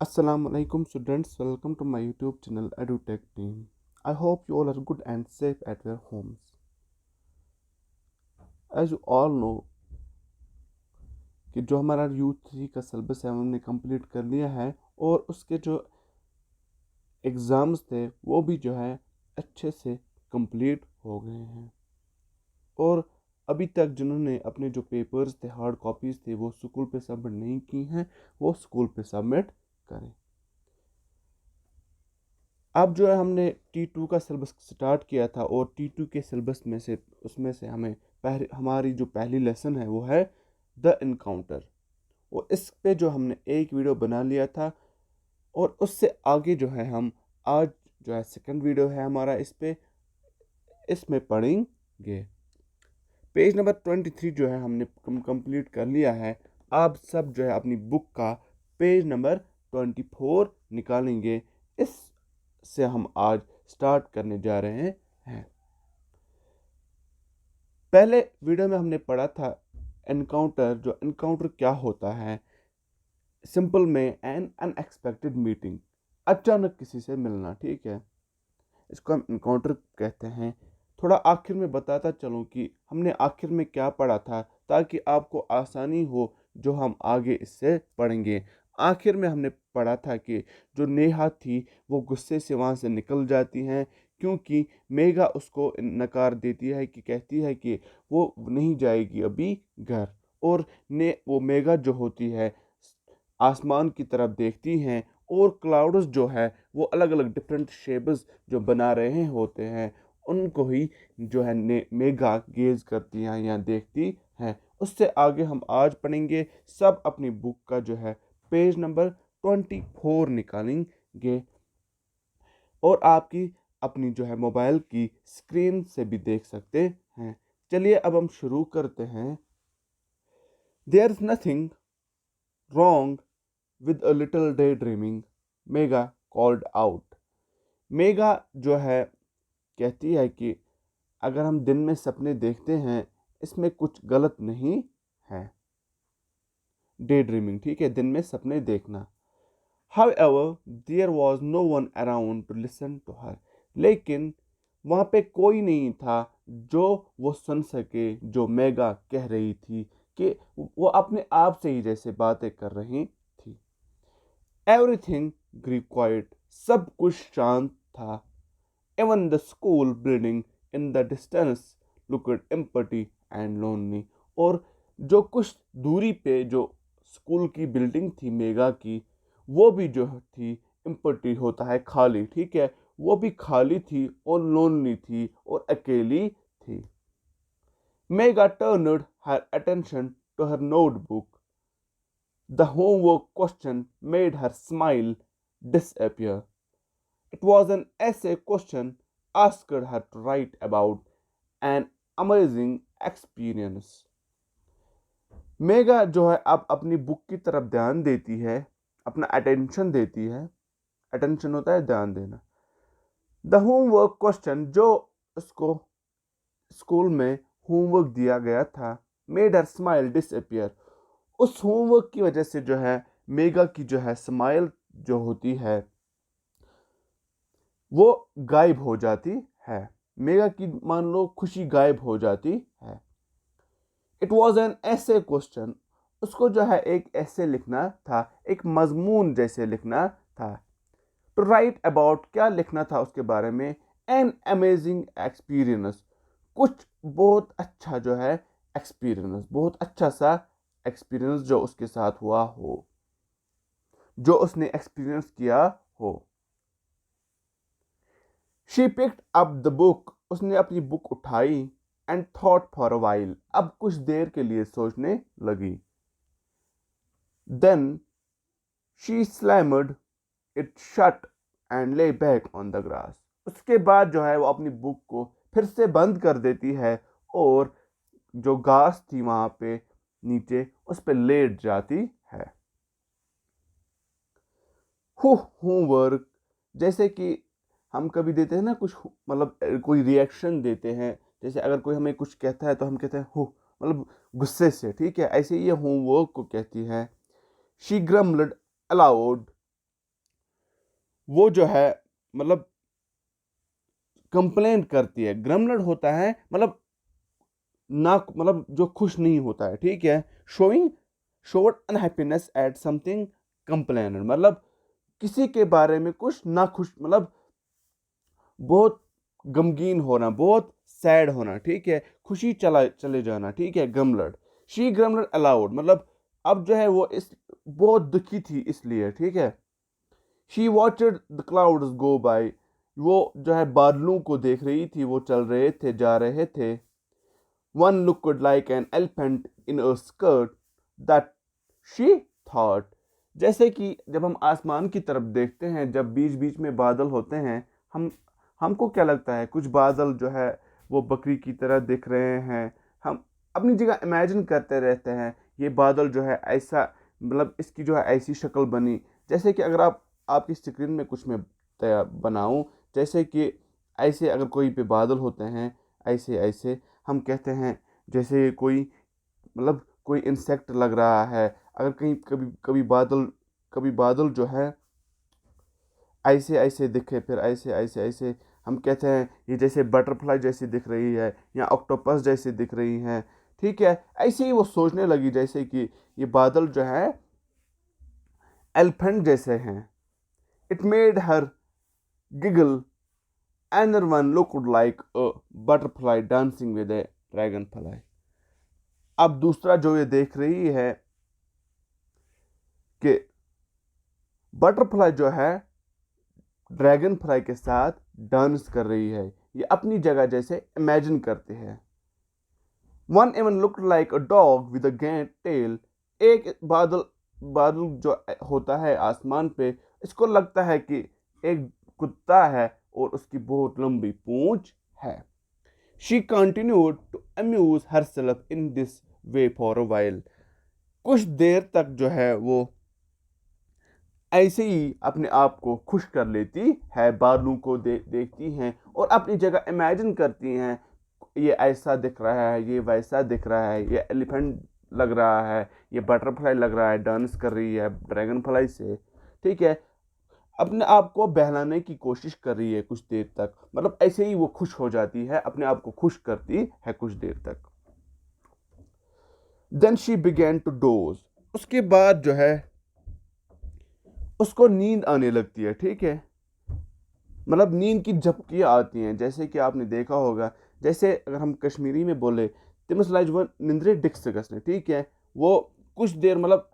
Assalamualaikum students, welcome to my YouTube channel EduTech team. I hope you all are good and safe at your homes. As you all know कि जो हमारा U3 का syllabus है हमने complete कर लिया है और उसके जो एग्ज़ाम्स थे वो भी जो है अच्छे से कंप्लीट हो गए हैं। और अभी तक जिन्होंने अपने जो पेपर्स थे हार्ड कॉपीज़ थे वो स्कूल पे सबमिट नहीं की हैं वो स्कूल पे सबमिट करें। अब जो है हमने T2 का सिलेबस स्टार्ट किया था और T2 के सिलेबस में से उसमें से हमें हमारी जो पहली लेसन है वो है द इनकाउंटर। और इस पे जो हमने एक वीडियो बना लिया था और उससे आगे जो है हम आज जो है सेकंड वीडियो है हमारा इसमें पढ़ेंगे। पेज नंबर 23 जो है हमने कंप्लीट कर लिया है। आप सब जो है अपनी बुक का पेज नंबर 24 निकालेंगे। इस से हम आज स्टार्ट करने जा रहे हैं। पहले वीडियो में हमने पढ़ा था एनकाउंटर। जो एनकाउंटर क्या होता है, सिंपल में एन अनएक्सपेक्टेड मीटिंग, अचानक किसी से मिलना, ठीक है, इसको हम एनकाउंटर कहते हैं। थोड़ा आखिर में बताता चलूँ कि हमने आखिर में क्या पढ़ा था ताकि आपको आसानी हो जो हम आगे इससे पढ़ेंगे। आखिर में हमने पढ़ा था कि जो नेहा थी वो गुस्से से वहाँ से निकल जाती हैं क्योंकि मेघा उसको नकार देती है कि कहती है कि वो नहीं जाएगी अभी घर। और ने वो मेघा जो होती है आसमान की तरफ देखती हैं और क्लाउड्स जो है वो अलग अलग डिफरेंट शेप्स जो बना रहे होते हैं उनको ही जो है मेघा गेज करती हैं या देखती हैं। उससे आगे हम आज पढ़ेंगे। सब अपनी बुक का जो है पेज नंबर 24 निकालेंगे और आपकी अपनी जो है मोबाइल की स्क्रीन से भी देख सकते हैं। चलिए अब हम शुरू करते हैं। There is nothing wrong with a little daydreaming, Megha called out। Megha जो है कहती है कि अगर हम दिन में सपने देखते हैं इसमें कुछ गलत नहीं है। डे ड्रीमिंग, ठीक है, दिन में सपने देखना। However, there was no one around to listen to her। लेकिन वहाँ पे कोई नहीं था जो वो सुन सके जो मेगा कह रही थी कि वो अपने आप से ही जैसे बातें कर रही थी। Everything grew quiet, सब कुछ शांत था। Even the school building in the distance looked empty and lonely। और जो कुछ दूरी पे जो स्कूल की बिल्डिंग थी मेगा की वो भी जो थी empty होता है खाली, ठीक है, वो भी खाली थी और लोनली थी और अकेली थी। Mega turned her attention to her notebook। The homework question made her smile disappear। It was an essay question asked her to write about an amazing experience। Mega जो है अब अपनी बुक की तरफ ध्यान देती है, अपना अटेंशन देती है। अटेंशन होता है ध्यान देना। द होमवर्क क्वेश्चन जो उसको स्कूल में होमवर्क दिया गया था मेड हर स्माइल डिसअपियर। उस होमवर्क की वजह से जो है मेगा की जो है स्माइल जो होती है वो गायब हो जाती है। मेगा की मान लो खुशी गायब हो जाती है। इट वॉज एन ऐसे क्वेश्चन, उसको जो है एक ऐसे लिखना था, एक मजमून जैसे लिखना था। टू राइट अबाउट, क्या लिखना था उसके बारे में, एन अमेजिंग एक्सपीरियंस, कुछ बहुत अच्छा जो है एक्सपीरियंस, बहुत अच्छा सा एक्सपीरियंस जो उसके साथ हुआ हो, जो उसने एक्सपीरियंस किया हो। She picked up the book, उसने अपनी बुक उठाई। And thought for a while, अब कुछ देर के लिए सोचने लगी। Then she slammed it shut and lay back on the grass. उसके बाद जो है वो अपनी बुक को फिर से बंद कर देती है और जो घास थी वहां पे नीचे उस पर लेट जाती है। होमवर्क, जैसे कि हम कभी देते हैं ना कुछ, मतलब कोई रिएक्शन देते हैं, जैसे अगर कोई हमें कुछ कहता है तो हम कहते हैं हो, मतलब गुस्से से, ठीक है, ऐसे ये होमवर्क को कहती है। शी ग्रम्बल्ड अलाउड वो जो है मतलब कंप्लेन करती है। ग्रमलड होता है मतलब ना, मतलब जो खुश नहीं होता है, ठीक है। Showing showed unhappiness at something complain, मतलब किसी के बारे में कुछ ना खुश, मतलब बहुत गमगीन होना, बहुत सैड होना, ठीक है, खुशी चले जाना, ठीक है, ग्रमलड। शी ग्रमलड अलाउड, मतलब अब जो है वो इस बहुत दुखी थी इसलिए, ठीक है। She watched the clouds go by, वो जो है बादलों को देख रही थी, वो चल रहे थे, जा रहे थे। One looked like an elephant in a skirt, that she thought, जैसे कि जब हम आसमान की तरफ देखते हैं, जब बीच बीच में बादल होते हैं, हम हमको क्या लगता है, कुछ बादल जो है वो बकरी की तरह दिख रहे हैं। हम अपनी जगह इमेजिन करते रहते हैं, ये बादल जो है ऐसा, मतलब इसकी जो है ऐसी शक्ल बनी। जैसे कि अगर आप आपकी स्क्रीन में कुछ मैं बनाऊं, जैसे कि ऐसे अगर कोई पे बादल होते हैं, ऐसे ऐसे हम कहते हैं, जैसे कोई, मतलब कोई इंसेक्ट लग रहा है। अगर कहीं कभी कभी बादल जो है ऐसे ऐसे दिखे, फिर ऐसे ऐसे ऐसे, हम कहते हैं ये जैसे बटरफ्लाई जैसी दिख रही है या ऑक्टोपस जैसी दिख रही है, ठीक है। ऐसे ही वो सोचने लगी जैसे कि ये बादल जो है एलिफेंट जैसे हैं। It made her giggle, another one looked like a butterfly dancing with a dragonfly। अब दूसरा जो ये देख रही है कि बटरफ्लाई जो है ड्रैगन फ्लाई के साथ डांस कर रही है, ये अपनी जगह जैसे इमेजिन करते हैं। One even looked like a dog with a giant tail, एक बादल बादल जो होता है आसमान पे, इसको लगता है कि एक कुत्ता है और उसकी बहुत लंबी पूंछ है। She continued to amuse herself in this way for a while, कुछ देर तक जो है वो ऐसे ही अपने आप को खुश कर लेती है, बादलों को देखती हैं और अपनी जगह इमेजिन करती हैं, ये ऐसा दिख रहा है, ये वैसा दिख रहा है, ये एलिफेंट लग रहा है, ये बटरफ्लाई लग रहा है, डांस कर रही है ड्रैगन फ्लाई से, ठीक है। अपने आप को बहलाने की कोशिश कर रही है कुछ देर तक, मतलब ऐसे ही वो खुश हो जाती है, अपने आप को खुश करती है कुछ देर तक। Then she began to doze, उसके बाद जो है उसको नींद आने लगती है, ठीक है। मतलब नींद की झपकियाँ आती हैं, जैसे कि आपने देखा होगा, जैसे अगर हम कश्मीरी में बोले तिमस लाइज वन निंद्रे डिक्सगस ने, ठीक है, वो कुछ देर मतलब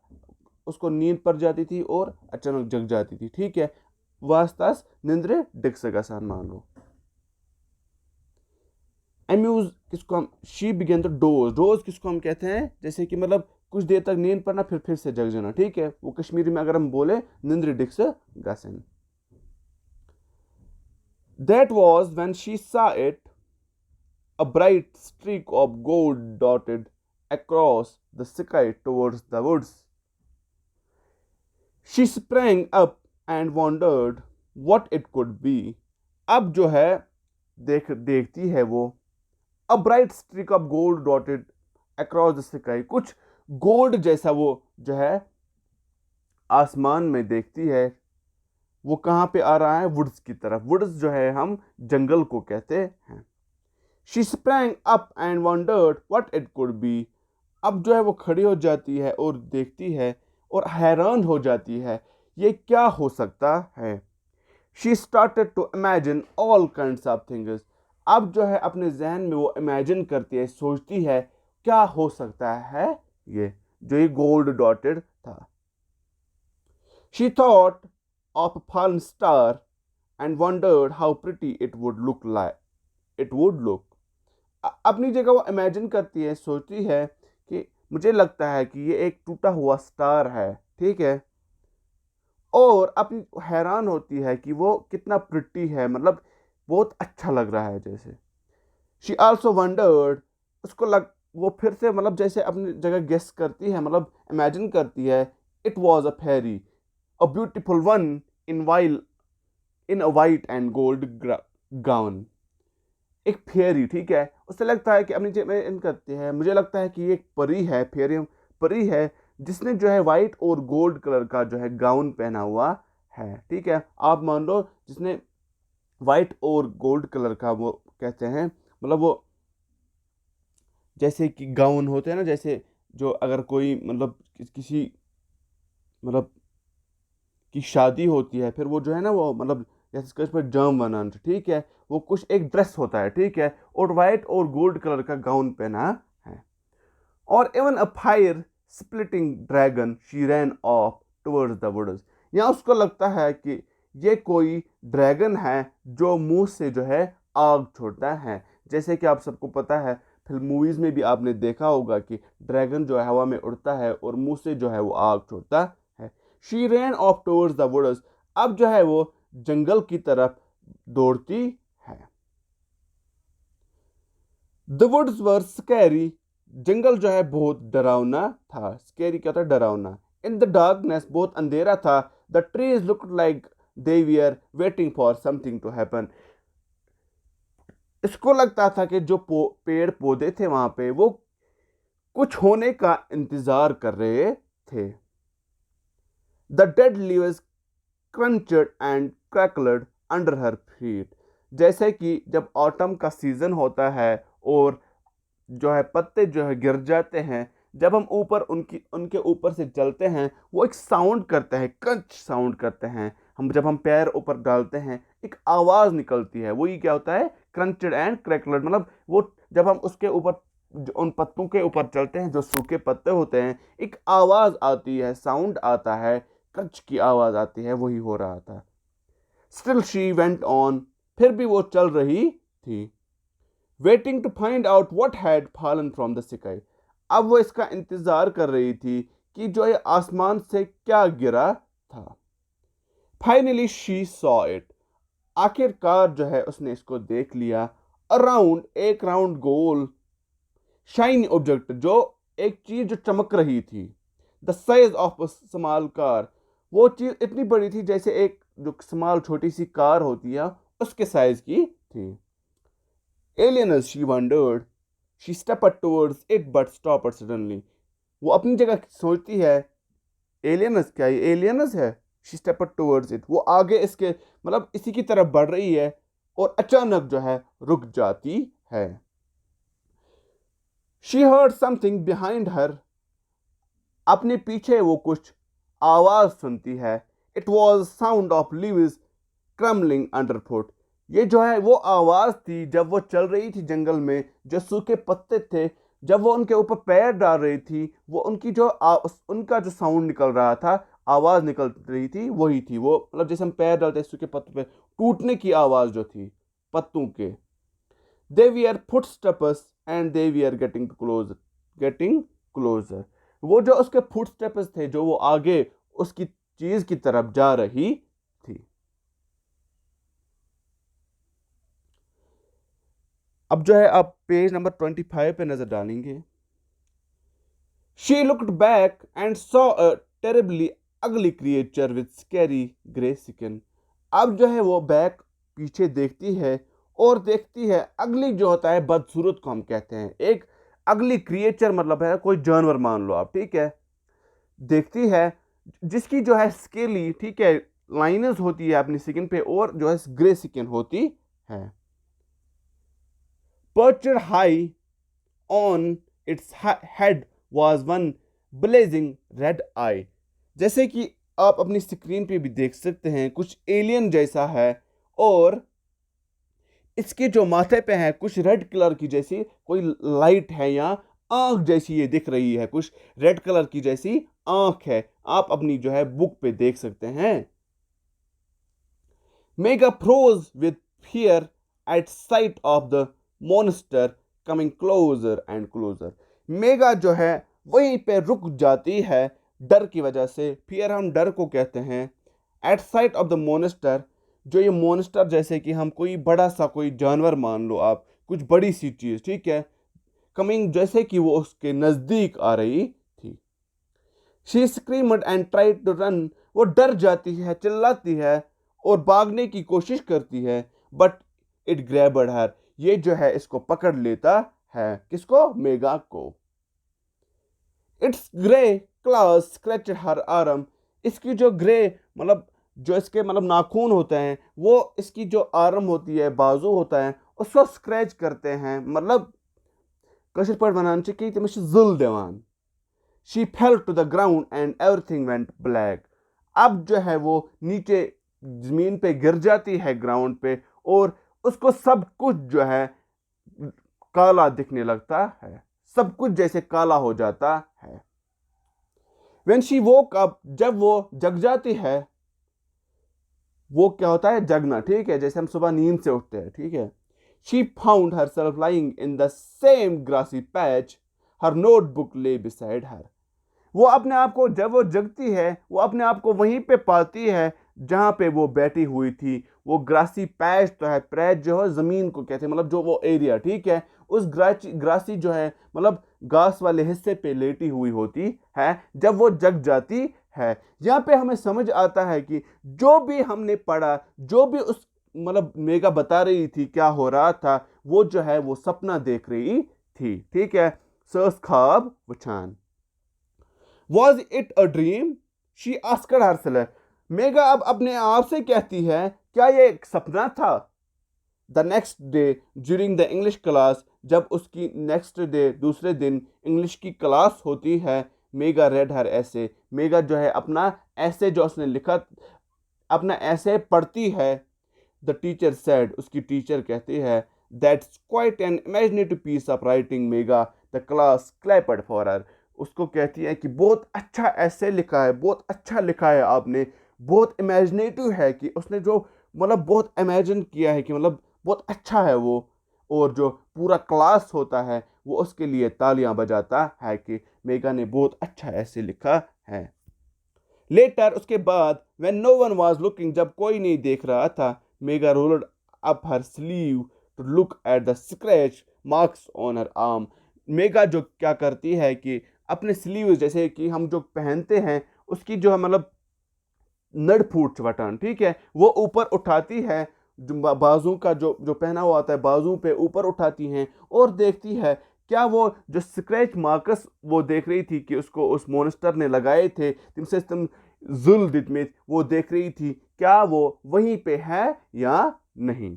उसको नींद पड़ जाती थी और अचानक जग जाती थी, ठीक है। वास्तास निंद्रे डिक्सगस मान लो। अम्यूज किसको हम, she began the doze, doze किसको हम कहते हैं, जैसे कि मतलब कुछ देर तक नींद पड़ना, फिर से जग जाना, ठीक है। वो कश्मीरी में अगर हम बोले निंद्रे डिक्सगसन। That was when she saw it, a bright streak of gold dotted across the sky towards the woods. She sprang up and wondered what it could be. अब जो है देखती है वो, a bright streak of gold dotted across the sky, कुछ gold जैसा वो जो है आसमान में देखती है। वो कहाँ पे आ रहा है, वुड्स की तरफ। वुड्स जो है हम जंगल को कहते हैं। She sprang up and wondered what it could be। अब जो है वो खड़ी हो जाती है और देखती है और हैरान हो जाती है, ये क्या हो सकता है। She started to imagine all kinds of things। अब जो है अपने जहन में वो इमेजिन करती है, सोचती है क्या हो सकता है ये जो ये गोल्ड डॉटेड था। She thought of a fallen star and wondered how pretty it would look। अपनी जगह वो इमेजिन करती है, सोचती है कि मुझे लगता है कि ये एक टूटा हुआ स्टार है, ठीक है। और अपनी हैरान होती है कि वो कितना प्रिटी है, मतलब बहुत अच्छा लग रहा है जैसे। शी आल्सो वंडर्ड, उसको लग वो फिर से मतलब जैसे अपनी जगह गेस करती है, मतलब इमेजिन करती है, it was a fairy, a beautiful one in while in a white and gold gown. एक फेरी, ठीक है। उससे लगता है कि अपनी इन करती है, मुझे लगता है कि ये एक परी है, फेरी परी है, जिसने जो है वाइट और गोल्ड कलर का जो है गाउन पहना हुआ है, ठीक है। आप मान लो जिसने वाइट और गोल्ड कलर का, वो कहते हैं मतलब वो जैसे कि गाउन होते हैं ना, जैसे जो अगर कोई मतलब किसी मतलब की शादी होती है, फिर वो जो है ना वो मतलब जैसे इसके पर जर्म बनाना, ठीक है, वो कुछ एक ड्रेस होता है, ठीक है, और वाइट और गोल्ड कलर का गाउन पहना है। और even a fire splitting dragon she ran off towards the woods. यहाँ उसको लगता है कि ये कोई ड्रैगन है जो मुंह से जो है आग छोड़ता है। जैसे कि आप सबको पता है, फिल्म मूवीज में भी आपने देखा होगा कि ड्रैगन जो है हवा में उड़ता है और मुंह से जो है वो आग छोड़ता है। She ran off towards the woods. अब जो है वो जंगल की तरफ दौड़ती है। The woods were scary. जंगल जो है बहुत डरावना था। स्कैरी क्या था? डरावना। इन द डार्कनेस, बहुत अंधेरा था। The trees looked like they were waiting for something to happen. इसको लगता था कि जो पेड़ पौधे थे वहां पे वो कुछ होने का इंतजार कर रहे थे। The dead leaves crunched and crackled under her feet. जैसे कि जब ऑटम का सीजन होता है और जो है पत्ते जो है गिर जाते हैं, जब हम ऊपर उनके ऊपर से चलते हैं, वो एक साउंड करते हैं, क्रंच साउंड करते हैं। हम जब हम पैर ऊपर डालते हैं एक आवाज निकलती है, वो ये क्या होता है? क्रंचड एंड क्रैकल्ड। मतलब वो जब हम उसके ऊपर उन पत्तों के ऊपर चलते हैं जो सूखे पत्ते होते हैं, एक आवाज आती है, साउंड आता है, क्रंच की आवाज आती है, वही हो रहा था। Still she went on. फिर भी वो चल रही थी। Waiting to find out what had fallen from the sky. अब वो इसका इंतजार कर रही थी कि जो ये आसमान से क्या गिरा था। Finally she saw it. आखिरकार जो है उसने इसको देख लिया। अराउंड, एक राउंड गोल शाइनी ऑब्जेक्ट, जो एक चीज जो चमक रही थी। The size of a small car. वो चीज इतनी बड़ी थी जैसे एक जो स्मॉल छोटी सी कार होती है उसके साइज की थी। Alienus, she wondered. She stepped towards it but stopped suddenly. वो अपनी जगह सोचती है, एलियनस क्या ये एलियनस है? She stepped towards it. वो आगे इसके मतलब इसी की तरफ बढ़ रही है और अचानक जो है रुक जाती है। She heard something behind her. अपने पीछे वो कुछ आवाज सुनती है। It was sound of leaves crumbling underfoot. ये जो है वो आवाज थी जब वो चल रही थी जंगल में, जो सूखे पत्ते थे जब वो उनके ऊपर पैर डाल रही थी, वो उनकी जो उनका जो साउंड निकल रहा था, आवाज निकल रही थी, वही थी वो। मतलब जैसे हम पैर डालते हैं सूखे पत्तों पे, टूटने की आवाज जो थी पत्तों के। They we are footsteps and they we are getting closer. वो जो उसके फुटस्टेप्स थे, जो वो आगे उसकी चीज की तरफ जा रही थी। अब जो है आप पेज नंबर 25 पे नजर डालेंगे। She looked back and saw a terribly ugly creature with scary grey skin. अब जो है वो बैक पीछे देखती है और देखती है अगली, जो होता है बदसूरत को हम कहते हैं। एक अगली क्रिएचर मतलब है कोई जानवर मान लो आप, ठीक है। देखती है जिसकी जो है स्केली, ठीक है, लाइनस होती है अपनी स्किन पे और जो है ग्रे स्किन होती है। Perched high on its head was one blazing red eye। जैसे कि आप अपनी स्क्रीन पे भी देख सकते हैं, कुछ एलियन जैसा है और इसके जो माथे पे है कुछ रेड कलर की जैसी कोई लाइट है, या आंख जैसी ये दिख रही है, कुछ रेड कलर की जैसी आंख है। आप अपनी जो है बुक पे देख सकते हैं। Mega froze with fear at sight of the monster coming closer and closer। Mega जो है वहीं पे रुक जाती है डर की वजह से। फियर हम डर को कहते हैं। At sight of the monster, जो ये मोनेस्टर जैसे कि हम कोई बड़ा सा कोई जानवर मान लो आप, कुछ बड़ी सी चीज, ठीक है, कमिंग जैसे कि वो उसके नजदीक आ रही थी। She screamed and tried to run. वो डर जाती है, चिल्लाती है और भागने की कोशिश करती है, बट इट ग्रैब्ड हर। ये जो है इसको पकड़ लेता है। किसको? मेगा को। It's grey clause scratch her arm. इसकी जो ग्रे मतलब जो इसके मतलब नाखून होते हैं वो इसकी जो आर्म होती है, बाजू होता है, उसको स्क्रैच करते हैं, मतलब कशिश पर बनाने चाहिए कि तमिस जुल देवान। She fell to the ground and everything went black. अब जो है वो नीचे जमीन पे गिर जाती है ग्राउंड पे, और उसको सब कुछ जो है काला दिखने लगता है, सब कुछ जैसे काला हो जाता है। When she woke up, जब वो जग जाती है, वो क्या होता है जगना, ठीक है, जैसे हम सुबह नींद से उठते हैं, ठीक है। She found herself lying in the same grassy patch. Her notebook lay beside her. वो अपने आप को जब वो जगती है वो अपने आप को वहीं पे पाती है जहां पे वो बैठी हुई थी। वो ग्रासी पैच तो है, पैच जो है जमीन को कहते हैं, मतलब जो वो एरिया, ठीक है, उस ग्रासी जो है मतलब घास वाले हिस्से पे लेटी हुई होती है जब वो जग जाती है। यहाँ पे हमें समझ आता है कि जो भी हमने पढ़ा, जो भी उस मतलब मेगा बता रही थी क्या हो रहा था, वो जो है वो सपना देख रही थी, ठीक है। सस ख्वाब वुछान। Was it a dream? She asked herself. Mega अब अपने आप से कहती है क्या ये एक सपना था। The next day during the English class, जब उसकी नेक्स्ट डे दूसरे दिन इंग्लिश की क्लास होती है, मेगा रेड हर ऐसे, मेगा जो है अपना ऐसे जो उसने लिखा अपना ऐसे पढ़ती है। द टीचर सेड, उसकी टीचर कहती है, that's quite an imaginative piece of writing Megha. The class clapped for her. उसको कहती है कि बहुत अच्छा ऐसे लिखा है, बहुत अच्छा लिखा है आपने, बहुत इमेजिनेटिव है, कि उसने जो मतलब बहुत इमेजिन किया है कि मतलब बहुत अच्छा है वो। और जो पूरा क्लास होता है वो उसके लिए तालियां बजाता है कि मेगा ने बहुत अच्छा ऐसे लिखा है। लेटर उसके बाद when no one was looking, जब कोई नहीं देख रहा था, Megha rolled up her sleeve to look at the scratch marks on her arm. Megha जो क्या करती है कि अपने स्लीव, जैसे कि हम जो पहनते हैं उसकी जो है मतलब नड़ फूट बटन, ठीक है, वो ऊपर उठाती है, बाजू का जो जो पहना हुआ आता है बाजू पे ऊपर उठाती हैं और देखती है क्या वो जो स्क्रैच मार्कस वो देख रही थी कि उसको उस मोनिस्टर ने लगाए थे तुमसे तुम जुल दित में, वो देख रही थी क्या वो वहीं पे है या नहीं।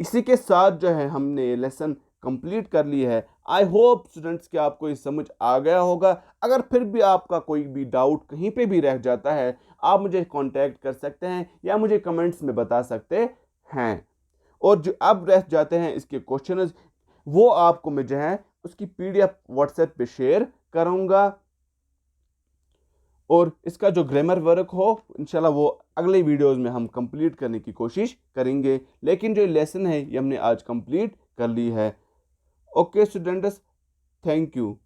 इसी के साथ जो है हमने लेसन कंप्लीट कर ली है। आई होप स्टूडेंट्स कि आपको ये समझ आ गया होगा। अगर फिर भी आपका कोई भी डाउट कहीं पे भी रह जाता है, आप मुझे कांटेक्ट कर सकते हैं या मुझे कमेंट्स में बता सकते हैं। और जो अब रह जाते हैं इसके क्वेश्चंस, वो आपको मैं जो है उसकी पीडीएफ व्हाट्सएप पे शेयर करूंगा। और इसका जो ग्रामर वर्क हो इंशाल्लाह वो अगले वीडियोस में हम कंप्लीट करने की कोशिश करेंगे, लेकिन जो लेसन है ये हमने आज कंप्लीट कर ली है। Okay students, thank you.